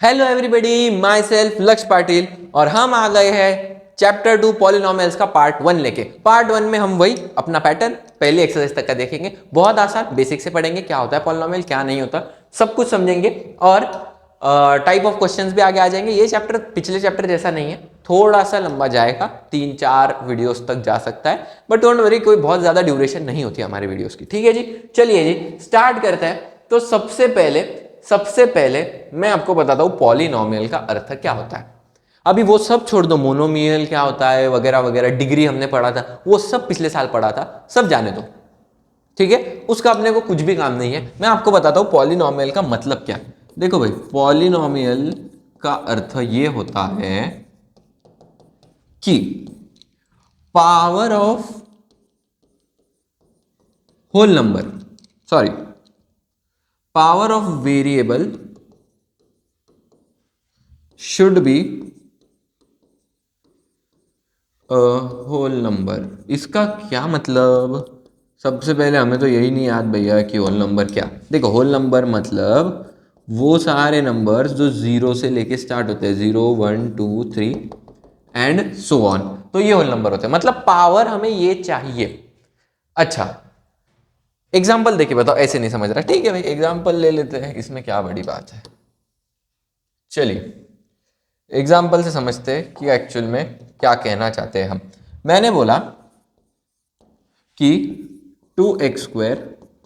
Hello everybody, my self लक्ष्य पाटिल और हम आ गए हैं चैप्टर 2 पॉलिनोमियल्स का पार्ट 1 लेके। पार्ट 1 में हम वही अपना पैटर्न पहले एक्सरसाइज तक का देखेंगे। बहुत आसान बेसिक से पढ़ेंगे, क्या होता है पॉलिनोमियल, क्या नहीं होता, सब कुछ समझेंगे और टाइप ऑफ क्वेश्चंस भी आगे आ जाएंगे। ये चैप्टर पिछले चैप्टर जैसा नहीं है, थोड़ा सा लंबा जाएगा, 3-4 वीडियोस तक जा सकता है, बट डोंट वरी, कोई बहुत ज्यादा ड्यूरेशन नहीं होती हमारे वीडियोस की। ठीक है जी, चलिए जी स्टार्ट करते हैं। तो सबसे पहले मैं आपको बताता हूं पॉलिनोमियल का अर्थ क्या होता है। अभी वो सब छोड़ दो, मोनोमियल क्या होता है वगैरह वगैरह, डिग्री हमने पढ़ा था, वो सब पिछले साल पढ़ा था, सब जाने दो। ठीक है, उसका अपने को कुछ भी काम नहीं है। मैं आपको बताता हूं पॉलिनोमियल का मतलब क्या है। देखो भाई, पॉलिनोमियल का अर्थ ये होता है कि power of whole number, sorry, power of variable should be a whole number। इसका क्या मतलब, सबसे पहले हमें तो यही नहीं याद भैया कि होल नंबर क्या। देखो, होल नंबर मतलब वो सारे नंबर्स जो जीरो से लेके स्टार्ट होते हैं, 0 1 2 3 एंड सो ऑन, तो ये होल नंबर होते हैं। मतलब पावर हमें ये चाहिए। अच्छा, एग्जाम्पल देखिए, बताओ ऐसे नहीं समझ रहा, ठीक है भाई एग्जाम्पल ले लेते हैं, इसमें क्या बड़ी बात है। चलिए एग्जाम्पल से समझते हैं कि एक्चुअल में क्या कहना चाहते हैं हम। मैंने बोला कि 2x²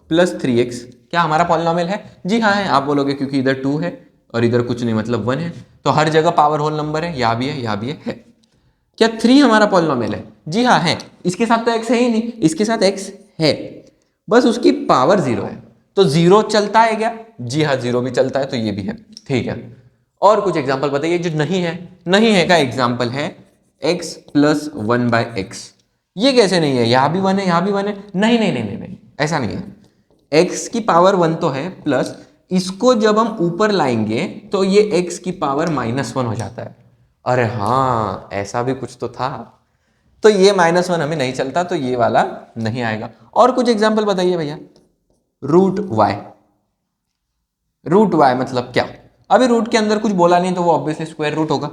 प्लस 3x क्या हमारा पॉलिनोमियल है? जी हाँ है। आप बोलोगे क्योंकि इधर 2 है और इधर कुछ नहीं मतलब 1 है, तो हर जगह पावर होल नंबर है, यहाँ भी है यहाँ भी है। क्या 3 हमारा पॉलिनोमियल है? जी हाँ है। इसके साथ तो x है ही नहीं, इसके साथ x है, बस उसकी पावर 0 है, तो 0 चलता है क्या? जी हाँ 0 भी चलता है, तो ये भी है। ठीक है, और कुछ एग्जाम्पल बताइए जो नहीं है। नहीं है का एग्जाम्पल है x प्लस 1/x। ये कैसे नहीं है? यहाँ भी 1 है यहाँ भी 1 है। नहीं नहीं नहीं नहीं नहीं, ऐसा नहीं है। x की पावर 1 तो है, प्लस इसको जब हम ऊपर लाएंगे तो ये x की पावर -1 हो जाता है। अरे हाँ, ऐसा भी कुछ तो था, तो ये -1 हमें नहीं चलता, तो ये वाला नहीं आएगा। और कुछ एग्जाम्पल बताइए भैया। √y, √y मतलब क्या? अभी रूट के अंदर कुछ बोला नहीं, तो वो ऑब्वियसली स्क्वायर रूट होगा,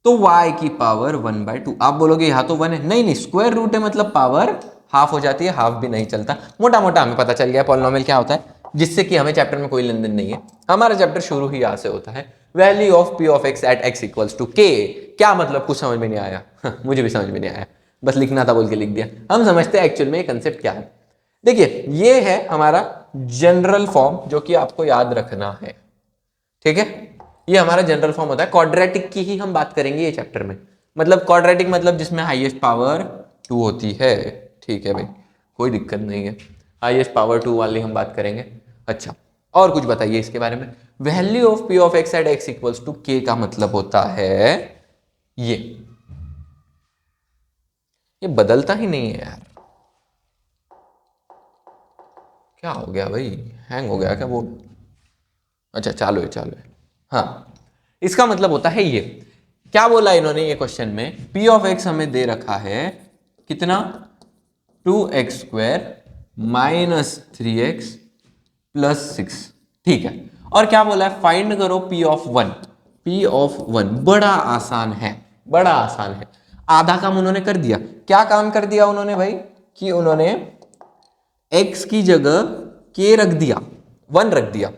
तो y की पावर 1/2। आप बोलोगे यहाँ तो 1 है, नहीं नहीं, स्क्वायर रूट है मतलब पावर हाफ हो जाती है, हाफ भी नहीं चलता। मोटा मोटा हमें पता चल गया पॉलिनोमियल क्या होता है, जिससे कि हमें चैप्टर में कोई लेन देन नहीं है। हमारा चैप्टर शुरू ही यहाँ से होता है, value of p of x at x equals to k। क्या मतलब, कुछ समझ में नहीं आया? मुझे भी समझ में नहीं आया, बस लिखना था बोल के लिख दिया। हम समझते हैं एक्चुअल में ये कंसेप्ट क्या है। देखिए, ये है हमारा जनरल फॉर्म जो कि आपको याद रखना है। ठीक है, ये हमारा जनरल फॉर्म होता है। क्वाड्रेटिक की ही हम बात करेंगे ये चैप्टर में। मतलब क्वाड्रेटिक मतलब जिसमें हाईएस्ट पावर 2 होती है। ठीक है भाई, कोई दिक्कत नहीं है, हाईएस्ट पावर 2 वाली हम बात करेंगे। अच्छा, और कुछ बताइए इसके बारे में। Value of p of x at x equals to k का मतलब होता है ये बदलता ही नहीं है यार। क्या हो गया भाई, हैंग हो गया क्या वो? अच्छा चालू है। हाँ, इसका मतलब होता है ये। क्या बोला इन्होंने ये क्वेश्चन में, p ऑफ x हमें दे रखा है कितना, 2x² माइनस 3x प्लस 6। ठीक है, और क्या बोला है, फाइंड करो p ऑफ 1। p ऑफ 1 बड़ा आसान है, बड़ा आसान है। आधा काम उन्होंने कर दिया। क्या काम कर दिया उन्होंने भाई, कि उन्होंने x की जगह k रख दिया, 1 रख दिया,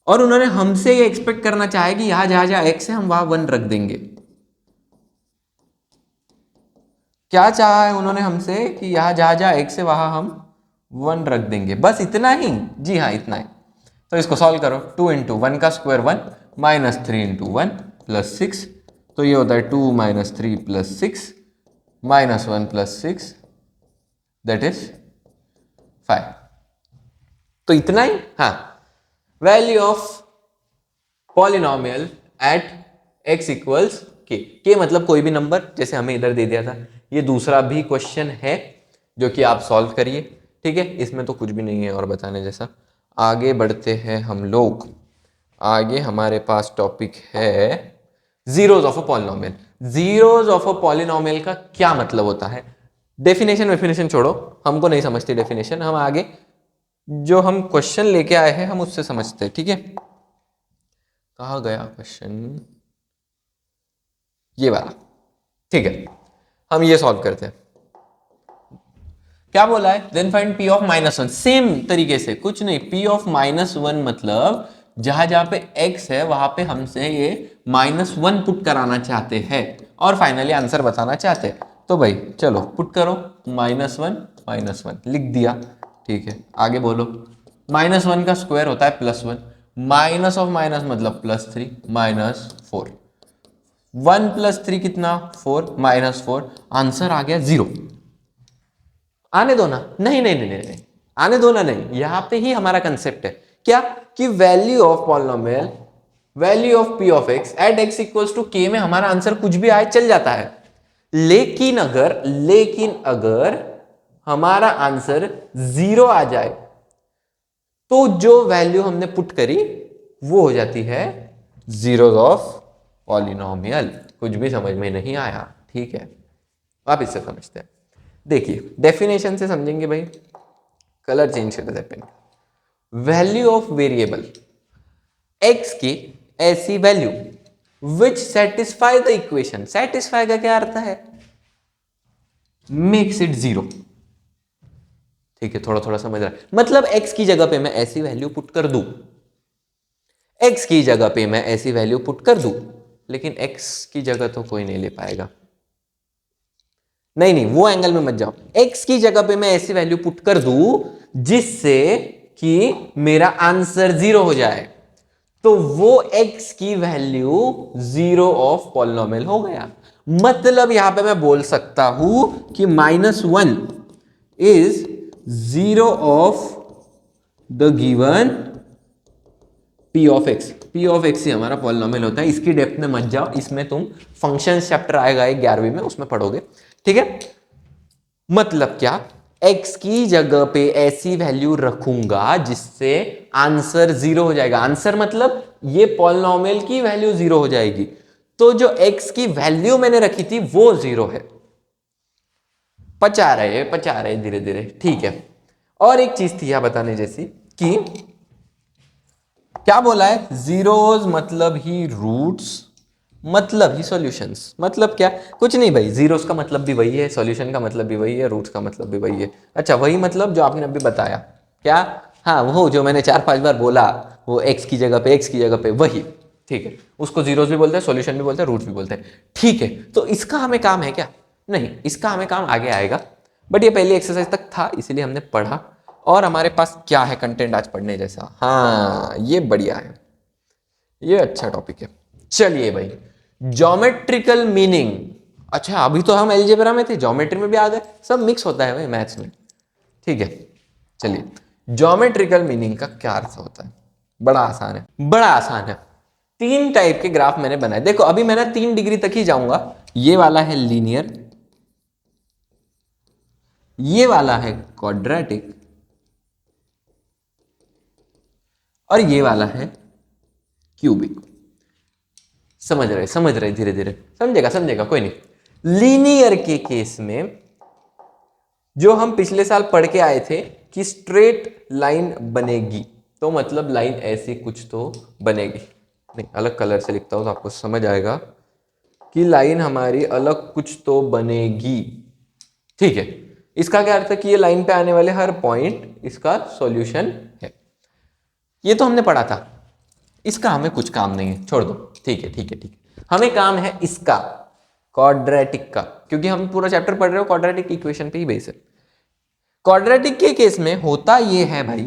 और उन्होंने हमसे ये एक्सपेक्ट करना चाहे कि यहां जहां जहां x है हम वहां 1 रख देंगे। क्या चाहा है उन्होंने हमसे, कि यहां जहां जहां x है वहां हम 1 रख देंगे, बस इतना ही। जी हाँ इतना ही। तो इसको सॉल्व करो, 2 इंटू 1 का स्क्वायर 1 माइनस 3 इंटू 1 प्लस 6, तो ये होता है 2 minus 3 plus 6 minus 1 plus 6, that is 5। तो इतना ही। हाँ, value of polynomial at x equals k मतलब कोई भी नंबर, जैसे हमें इधर दे दिया था। ये दूसरा भी क्वेश्चन है जो कि आप सॉल्व करिए। ठीक है, इसमें तो कुछ भी नहीं है और बताने जैसा। आगे बढ़ते हैं हम लोग। आगे हमारे पास टॉपिक है zeros of a polynomial. Zeros of a polynomial का क्या मतलब होता है? डेफिनेशन छोड़ो, हमको नहीं समझती डेफिनेशन, हम आगे जो हम क्वेश्चन लेके आए हैं हम उससे समझते हैं। ठीक है, कहाँ गया क्वेश्चन, ये वाला। ठीक है, हम ये सॉल्व करते हैं। क्या बोला है, then find p of -1। Same तरीके से कुछ नहीं, p ऑफ -1 मतलब जहां जहां पे x है वहां पे हमसे ये -1 पुट कराना चाहते हैं और फाइनली आंसर बताना चाहते हैं। तो भाई चलो पुट करो, -1 लिख दिया। ठीक है, आगे बोलो। -1 का स्क्वायर होता है +1, माइनस ऑफ माइनस मतलब +3, -4, 1 + 3 कितना 4, -4, आंसर आ गया 0। आने दो ना, नहीं नहीं नहीं नहीं, आने दो ना, नहीं, यहां पे ही हमारा कंसेप्ट है क्या, कि value of polynomial, value of p of x at x equals to k में हमारा आंसर कुछ भी आए चल जाता है। लेकिन अगर हमारा आंसर 0 आ जाए तो जो वैल्यू हमने पुट करी वो हो जाती है जीरोस ऑफ पॉलिनोमियल। कुछ भी समझ में नहीं आया, ठीक है, आप इससे समझते हैं। देखिए डेफिनेशन से समझेंगे भाई, कलर चेंज कर देते हैं pen. Value of variable x की ऐसी value which satisfy the equation, satisfy का क्या अर्थ है, मेक्स इट 0। ठीक है, थोड़ा थोड़ा समझ रहा है, मतलब x की जगह पे मैं ऐसी वैल्यू पुट कर दूं, x की जगह पे मैं ऐसी वैल्यू पुट कर दूं, लेकिन x की जगह तो कोई नहीं ले पाएगा। नहीं नहीं, वो एंगल में मत जाओ, x की जगह पे मैं ऐसी वैल्यू पुट कर दूं जिससे कि मेरा आंसर 0 हो जाए, तो वो x की वैल्यू 0 ऑफ पॉलिनोमियल हो गया। मतलब यहां पे मैं बोल सकता हूं कि -1 is 0 of the given p of x। p of x ही हमारा पॉलिनोमियल होता है। इसकी डेप्थ में मत जाओ, इसमें तुम फंक्शंस चैप्टर आएगा 11वीं में, उसमें पढ़ोगे। ठीक है, मतलब क्या, x की जगह पे ऐसी वैल्यू रखूंगा जिससे आंसर 0 हो जाएगा। आंसर मतलब ये पॉलिनोमियल की वैल्यू 0 हो जाएगी, तो जो x की वैल्यू मैंने रखी थी वो 0 है। पचा रहे धीरे धीरे, ठीक है। और एक चीज थी यहां बताने जैसी कि क्या बोला है, जीरोस मतलब ही रूट्स, मतलब ही सॉल्यूशंस। मतलब क्या, कुछ नहीं भाई, जीरोस का मतलब भी वही है, सॉल्यूशन का मतलब भी वही है, रूट्स का मतलब भी वही है। अच्छा, वही मतलब जो आपने अभी बताया क्या, हाँ वो जो मैंने 4-5 बार बोला, वो x की जगह पे, x की जगह पे, वही। ठीक है, उसको जीरोस भी बोलते हैं, सॉल्यूशन भी बोलते हैं, रूट्स भी बोलते हैं। ठीक है, तो इसका हमें काम है क्या, नहीं, इसका हमें काम आगे आएगा, बट ये पहली एक्सरसाइज तक था इसलिए हमने पढ़ा। और हमारे पास क्या है कंटेंट आज पढ़ने जैसा, हाँ ये बढ़िया है, ये अच्छा टॉपिक है। चलिए भाई, ज्योमेट्रिकल मीनिंग। अच्छा, अभी तो हम अलजेब्रा में थे, ज्योमेट्री में भी आ गए, सब मिक्स होता है भाई मैथ्स में। ठीक है, चलिए, ज्योमेट्रिकल मीनिंग का क्या अर्थ होता है, बड़ा आसान है, बड़ा आसान है। 3 टाइप के ग्राफ मैंने बनाए, देखो अभी मैं ना 3 डिग्री तक ही जाऊंगा। ये वाला है लीनियर, ये वाला है क्वाड्रेटिक, और ये वाला है क्यूबिक। समझ रहे धीरे धीरे समझेगा कोई नहीं। लीनियर के केस में जो हम पिछले साल पढ़ के आए थे कि स्ट्रेट लाइन बनेगी, तो मतलब लाइन ऐसी कुछ तो बनेगी। नहीं, अलग कलर से लिखता हूं तो आपको समझ आएगा कि लाइन हमारी अलग कुछ तो बनेगी। ठीक है, इसका क्या अर्थ है कि ये लाइन पे आने वाले हर पॉइंट इसका सॉल्यूशन है। ये तो हमने पढ़ा था, इसका हमें कुछ काम नहीं है, छोड़ दो। ठीक है, हमें काम है इसका, क्वाड्रेटिक का, क्योंकि हम पूरा चैप्टर पढ़ रहे हो क्वाड्रेटिक इक्वेशन पे ही बेस है। क्वाड्रेटिक के केस में होता ये है भाई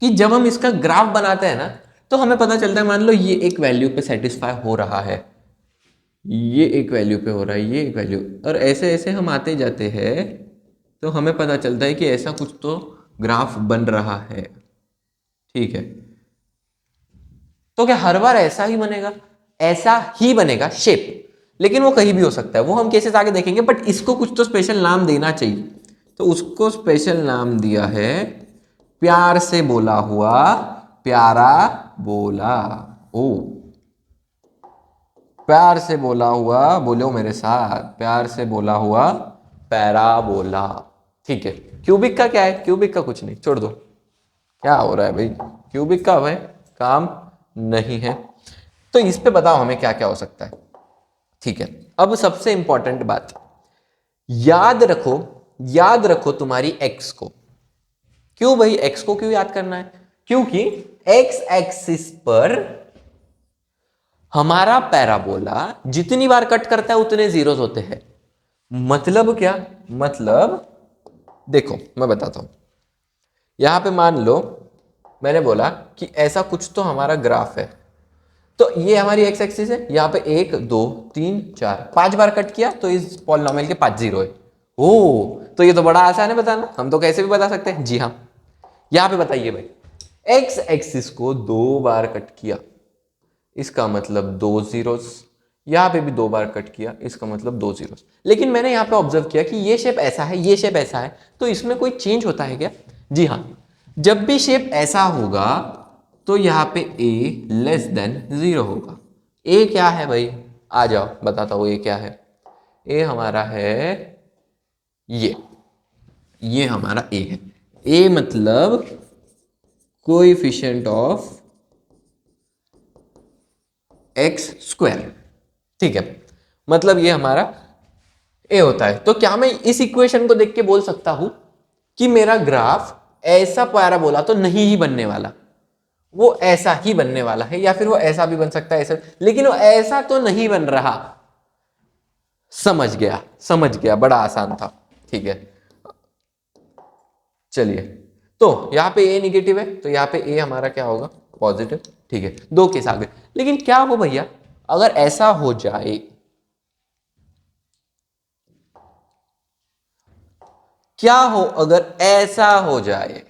कि जब हम इसका ग्राफ बनाते हैं ना, तो हमें पता चलता है, मान लो ये एक वैल्यू पे सेटिस्फाई हो रहा है, ये एक वैल्यू पे हो रहा है, ये एक वैल्यू, और ऐसे ऐसे हम आते जाते हैं तो हमें पता चलता है कि ऐसा कुछ तो ग्राफ बन रहा है। ठीक है, तो क्या हर बार ऐसा ही बनेगा, ऐसा ही बनेगा शेप, लेकिन वो कहीं भी हो सकता है, वो हम केसेस आगे देखेंगे। बट इसको कुछ तो स्पेशल नाम देना चाहिए, तो उसको स्पेशल नाम दिया है प्यार से बोला हुआ प्यारा बोला। ओ, प्यार से बोला हुआ, बोलो मेरे साथ, प्यार से बोला हुआ पैराबोला। ठीक है, क्यूबिक का क्या है, क्यूबिक का कुछ नहीं, छोड़ दो। क्या हो रहा है भाई, क्यूबिक का भाई काम नहीं है। तो इस पे बताओ हमें क्या क्या हो सकता है। ठीक है, अब सबसे इंपॉर्टेंट बात, याद रखो तुम्हारी एक्स को। क्यों भाई एक्स को क्यों याद करना है? क्योंकि एक्स एक्सिस पर हमारा पैराबोला जितनी बार कट करता है उतने जीरोस होते हैं। मतलब क्या? मतलब देखो मैं बताता हूं। यहां पे मान लो मैंने बोला कि ऐसा कुछ तो हमारा ग्राफ है, तो ये हमारी एक्स एक्सिस है, यहाँ पे 1 2 3 4 5 बार कट किया तो इस पॉलिनोमियल के 5 जीरो है। ओ तो ये तो बड़ा आसान है बताना, हम तो कैसे भी बता सकते हैं। जी हाँ, यहाँ पे बताइए भाई, एक्स एक्सिस को 2 बार कट किया, इसका मतलब 2 जीरोस। यहाँ पे भी 2 बार कट किया, इसका मतलब 2 जीरोस। लेकिन मैंने यहाँ पे ऑब्जर्व किया कि ये शेप ऐसा है, ये शेप ऐसा है, तो इसमें कोई चेंज होता है क्या? जी हाँ, जब भी शेप ऐसा होगा तो यहाँ पे a लेस देन 0 होगा। a क्या है भाई? आ जाओ बताता हूँ a क्या है। a हमारा है ये हमारा a है। a मतलब कोएफिशिएंट ऑफ एक्स स्क्वायर। ठीक है, मतलब ये हमारा a होता है। तो क्या मैं इस इक्वेशन को देख के बोल सकता हूं कि मेरा ग्राफ ऐसा पैराबोला तो नहीं ही बनने वाला, वो ऐसा ही बनने वाला है, या फिर वो ऐसा भी बन सकता है ऐसा, लेकिन वो ऐसा तो नहीं बन रहा। समझ गया, बड़ा आसान था। ठीक है, चलिए, तो यहां पे a निगेटिव है तो यहां पे a हमारा क्या होगा? पॉजिटिव। ठीक है, दो केस आ गए। लेकिन क्या हो भैया अगर ऐसा हो जाए, क्या हो अगर ऐसा हो जाए,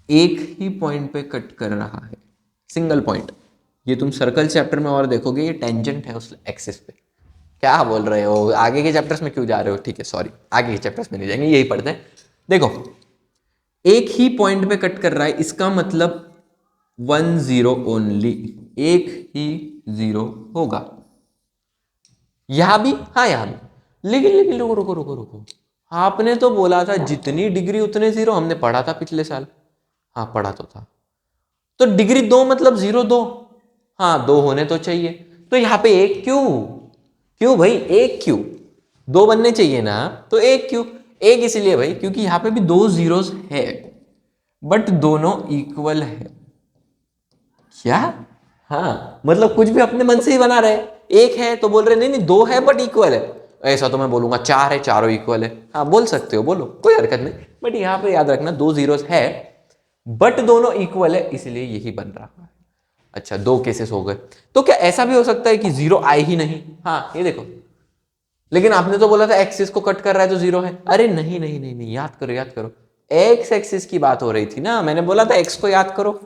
एक ही पॉइंट पे कट कर रहा है, सिंगल पॉइंट। ये तुम सर्कल चैप्टर में और देखोगे, ये टेंजेंट है उस एक्सिस पे। क्या बोल रहे हो, आगे के चैप्टर्स में क्यों जा रहे हो? ठीक है सॉरी, आगे के चैप्टर्स में नहीं जाएंगे, यही पढ़ते हैं। देखो एक ही पॉइंट पे कट कर रहा है, इसका मतलब 1 0 ओनली, एक ही जीरो होगा। यहां भी, हाँ यहां भी। लेकिन रुको रुको रुको रुको, आपने तो बोला था जितनी डिग्री उतने जीरो, हमने पढ़ा था पिछले साल। हाँ पढ़ा तो था। तो डिग्री 2 मतलब 0 2, हाँ 2 होने तो चाहिए। तो यहां पे एक क्यों? क्यों भाई एक क्यों? 2 बनने चाहिए ना, तो एक क्यों? एक इसलिए भाई क्योंकि यहां पे भी 2 जीरोस है, बट दोनों इक्वल है। क्या? हाँ मतलब कुछ भी अपने मन से ही बना रहे। एक है तो बोल रहे नहीं नहीं 2 है बट इक्वल है। ऐसा तो मैं बोलूंगा 4 है, चारों इक्वल है। हाँ बोल सकते हो, बोलो कोई हरकत नहीं, बट यहां पे याद रखना 2 जीरोस है बट दोनों इक्वल है, इसलिए यही बन रहा है। अच्छा, 2 केसेस हो गए। तो क्या ऐसा भी हो सकता है कि 0 आए ही नहीं? हाँ ये देखो, लेकिन आपने तो बोला था एक्सिस को कट कर रहा है तो 0 है। अरे नहीं नहीं नहीं नहीं, याद करो याद करो, एक्स एक्सिस की बात हो रही थी ना, मैंने बोला था एक्स को याद करो,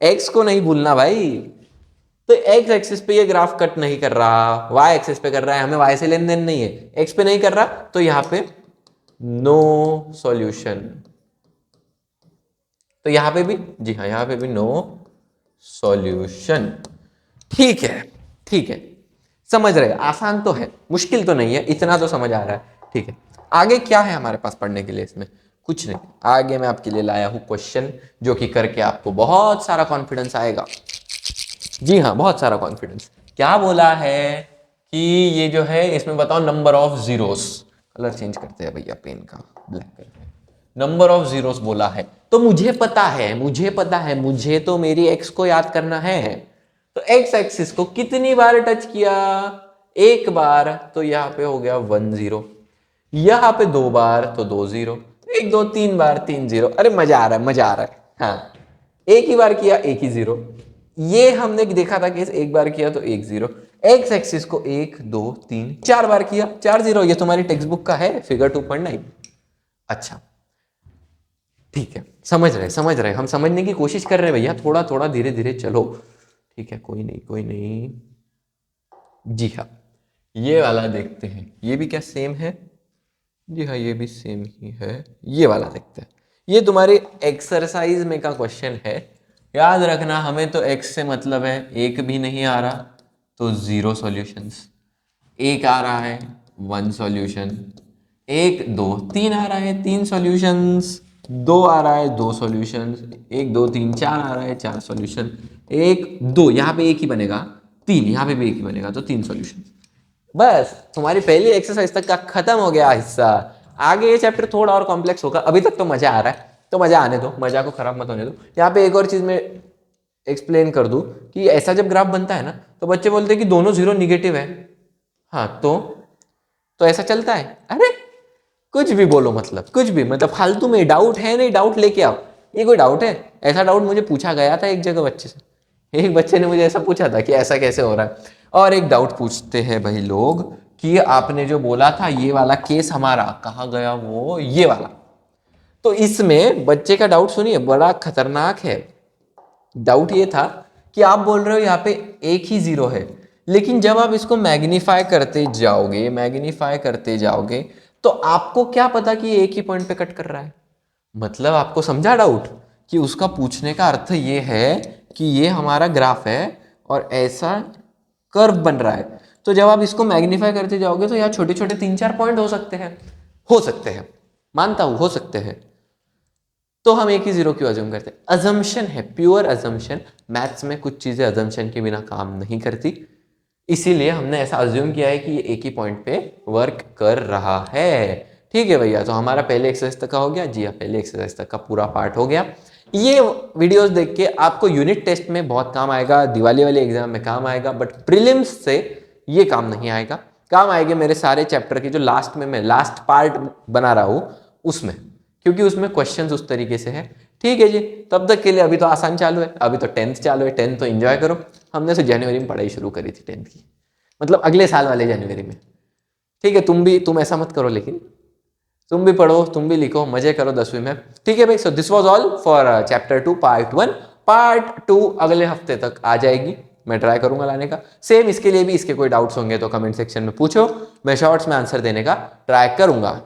एक्स को नहीं भूलना भाई। तो एक्स एक्सिस पे ये ग्राफ कट नहीं कर रहा, वाई एक्सिस पे कर रहा है, हमें वाई से लेन देन नहीं है, एक्स पे नहीं कर रहा, तो यहां पे नो सॉल्यूशन। तो यहां पे भी, जी हाँ यहां पे भी नो सॉल्यूशन। ठीक है, ठीक है, समझ रहे, आसान तो है, मुश्किल तो नहीं है, इतना तो समझ आ रहा है। ठीक है, आगे क्या है हमारे पास पढ़ने के लिए? इसमें कुछ नहीं, आगे मैं आपके लिए लाया हूं क्वेश्चन जो कि करके आपको बहुत सारा कॉन्फिडेंस आएगा। जी हाँ, बहुत सारा कॉन्फिडेंस। क्या बोला है कि ये जो है इसमें बताओ number of zeros, colour change करते हैं भैया पेन का, ब्लैक करते हैं। नंबर ऑफ जीरोस बोला है, तो मुझे पता है, मुझे तो मेरी एक्स को याद करना है। तो एक्स एक्सिस को कितनी बार टच किया? एक बार, तो यहाँ पे हो गया 1 0, यहाँ पे 2 बार तो 2 0, 1 2 3 बार 3 0। अरे मजा आ रहा है, मजा आ रहा है। हाँ, एक ही बार किया एक ही जीरो, ये हमने देखा था कि एक बार किया तो एक जीरो। एक्स एक्सिस को 1 2 3 4 बार किया 4 जीरो, ये तुम्हारी टेक्स्ट बुक का है फिगर 2.9। अच्छा ठीक है, समझ रहे, हम समझने की कोशिश कर रहे हैं भैया, थोड़ा थोड़ा धीरे धीरे चलो। ठीक है, कोई नहीं कोई नहीं। जी हाँ, ये वाला देखते हैं, ये भी क्या सेम है? जी हाँ, ये भी सेम ही है। ये वाला देखते हैं, ये तुम्हारी एक्सरसाइज में का क्वेश्चन है। याद रखना, हमें तो एक्स से मतलब है, एक भी नहीं आ रहा तो 0 सॉल्यूशंस, एक आ रहा है 1 सॉल्यूशन, 1 2 3 आ रहा है 3 सॉल्यूशंस। दो आ रहा है, दो सॉल्यूशन, एक दो तीन चार आ रहा है, चार सॉल्यूशन, एक दो यहाँ पे एक ही बनेगा, तीन यहाँ पे भी एक ही बनेगा, तो तीन सॉल्यूशन। बस तुम्हारी पहली एक्सरसाइज तक का खत्म हो गया हिस्सा। आगे ये चैप्टर थोड़ा और कॉम्प्लेक्स होगा, अभी तक तो मजा आ रहा है, तो मजा आने दो, मजा को खराब मत होने दो। यहाँ पे एक और चीज मैं एक्सप्लेन कर दूं कि ऐसा जब ग्राफ बनता है ना, तो बच्चे बोलते हैं कि दोनों जीरो निगेटिव है। हाँ तो ऐसा चलता है? अरे कुछ भी बोलो, मतलब कुछ भी, मतलब फालतू में डाउट है नहीं, डाउट लेके आओ। ये कोई डाउट है? ऐसा डाउट मुझे पूछा गया था एक जगह बच्चे से, एक बच्चे ने मुझे ऐसा पूछा था कि ऐसा कैसे हो रहा है। और एक डाउट पूछते हैं भाई लोग कि आपने जो बोला था ये वाला केस हमारा कहाँ गया, वो ये वाला। तो इसमें बच्चे का डाउट सुनिए, बड़ा खतरनाक है। डाउट ये था कि आप बोल रहे हो यहाँ पे एक ही जीरो है, लेकिन जब आप इसको मैग्नीफाई करते जाओगे, मैग्नीफाई करते जाओगे, तो आपको क्या पता कि ये एक ही पॉइंट पे कट कर रहा है। मतलब आपको समझा डाउट कि उसका पूछने का अर्थ ये है कि ये हमारा ग्राफ है और ऐसा कर्व बन रहा है। तो जब आप इसको मैग्नीफाई करते जाओगे तो यहाँ छोटे छोटे तीन चार पॉइंट हो सकते हैं, हो सकते हैं, मानता हूं हो सकते हैं। तो हम एक ही जीरो क्यों अज्यूम करते हैं? अजम्पशन है, प्योर अजम्पशन। मैथ्स में कुछ चीजें अजम्पशन के बिना काम नहीं करती, इसीलिए हमने ऐसा अज्यूम किया है कि ये एक ही पॉइंट पे वर्क कर रहा है। ठीक है भैया, तो हमारा पहले एक्सरसाइज तक का हो गया जी हाँ, पहले एक्सरसाइज तक का पूरा पार्ट हो गया। ये वीडियोस देख के आपको यूनिट टेस्ट में बहुत काम आएगा, दिवाली वाले एग्जाम में काम आएगा, बट प्रीलिम्स से ये काम नहीं आएगा। काम आएंगे मेरे सारे चैप्टर की जो लास्ट में मैं लास्ट पार्ट बना रहा हूँ उसमें, क्योंकि उसमें क्वेश्चंस उस तरीके से है। ठीक है जी, तब तक के लिए अभी तो आसान चालू है, अभी तो 10th चालू है, 10th तो एंजॉय करो। हमने तो जनवरी में पढ़ाई शुरू करी थी 10th की, मतलब अगले साल वाले जनवरी में। ठीक है, तुम ऐसा मत करो, लेकिन तुम भी पढ़ो, तुम भी लिखो, मजे करो 10वीं में। ठीक है भाई, so this was all for chapter 2 part 1। Part 2 अगले हफ्ते तक आ जाएगी, मैं ट्राई करूंगा लाने का। सेम इसके लिए भी, इसके कोई डाउट्स होंगे तो कमेंट सेक्शन में पूछो, मैं शॉर्ट्स में आंसर देने का ट्राई करूंगा।